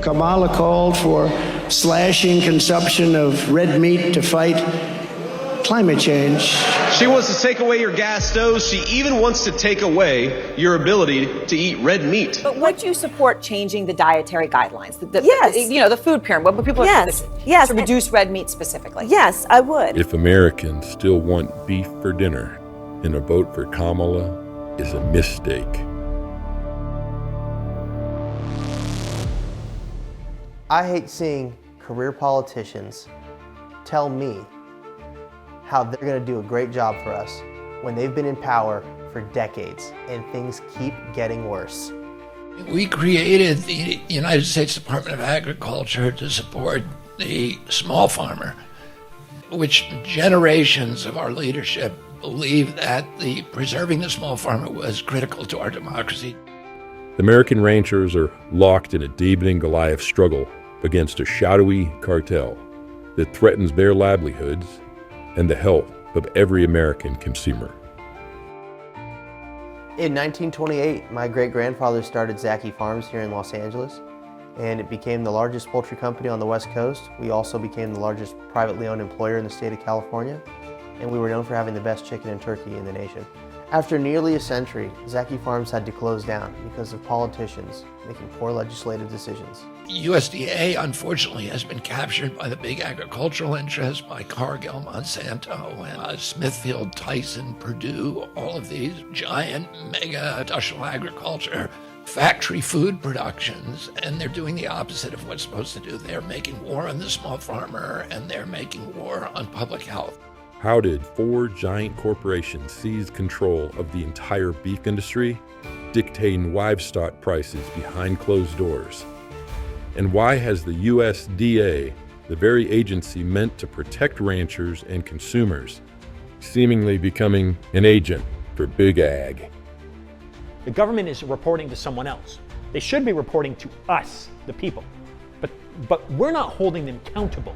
Kamala called for slashing consumption of red meat to fight climate change. She wants to take away your gas stoves. She even wants to take away your ability to eat red meat. But would you support changing the dietary guidelines? Yes. The food pyramid. What people Yes. to reduce red meat specifically. Yes, I would. If Americans still want beef for dinner, then a vote for Kamala is a mistake. I hate seeing career politicians tell me how they're going to do a great job for us when they've been in power for decades and things keep getting worse. We created the United States Department of Agriculture to support the small farmer, which generations of our leadership believed that preserving the small farmer was critical to our democracy. The American ranchers are locked in a David and Goliath struggle against a shadowy cartel that threatens their livelihoods and the health of every American consumer. In 1928, my great-grandfather started Zaki Farms here in Los Angeles, and it became the largest poultry company on the West Coast. We also became the largest privately owned employer in the state of California, and we were known for having the best chicken and turkey in the nation. After nearly a century, Zaki Farms had to close down because of politicians making poor legislative decisions. USDA, unfortunately, has been captured by the big agricultural interests, by Cargill, Monsanto, and Smithfield, Tyson, Purdue, all of these giant mega industrial agriculture factory food productions, and they're doing the opposite of what's supposed to do. They're making war on the small farmer, and they're making war on public health. How did 4 giant corporations seize control of the entire beef industry, dictating livestock prices behind closed doors? And why has the USDA, the very agency meant to protect ranchers and consumers, seemingly becoming an agent for big ag? The government is reporting to someone else. They should be reporting to us, the people. But we're not holding them accountable,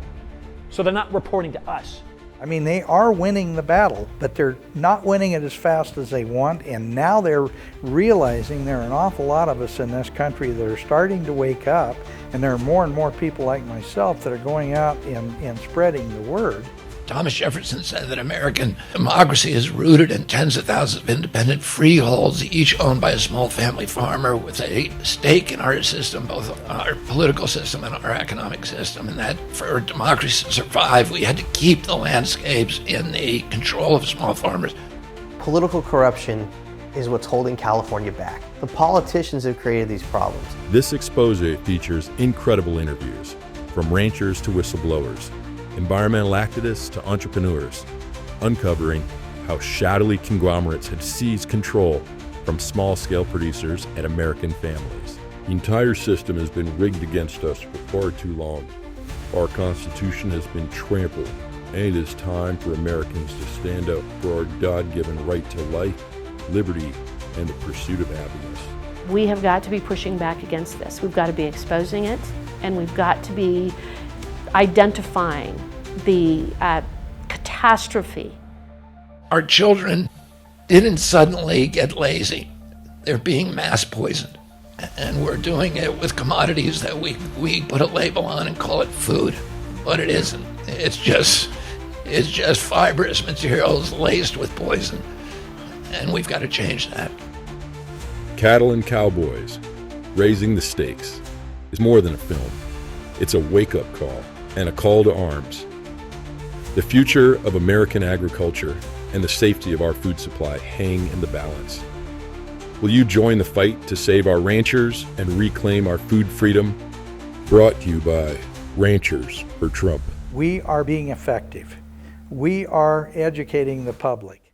so they're not reporting to us. I mean, they are winning the battle, but they're not winning it as fast as they want, and now they're realizing there are an awful lot of us in this country that are starting to wake up, and there are more and more people like myself that are going out and spreading the word. Thomas Jefferson said that American democracy is rooted in tens of thousands of independent freeholds, each owned by a small family farmer with a stake in our system, both our political system and our economic system. And that for democracy to survive, we had to keep the landscapes in the control of small farmers. Political corruption is what's holding California back. The politicians have created these problems. This expose features incredible interviews, from ranchers to whistleblowers, environmental activists to entrepreneurs, uncovering how shadowy conglomerates had seized control from small-scale producers and American families. The entire system has been rigged against us for far too long. Our Constitution has been trampled, and it is time for Americans to stand up for our God-given right to life, liberty, and the pursuit of happiness. We have got to be pushing back against this. We've got to be exposing it, and we've got to be identifying the catastrophe. Our children didn't suddenly get lazy. They're being mass poisoned. And we're doing it with commodities that we put a label on and call it food. But it isn't. It's just fibrous materials laced with poison. And we've got to change that. Cattle and Cowboys, Raising the Stakes, is more than a film. It's a wake-up call and a call to arms. The future of American agriculture and the safety of our food supply hang in the balance. Will you join the fight to save our ranchers and reclaim our food freedom? Brought to you by Ranchers for Trump. We are being effective. We are educating the public.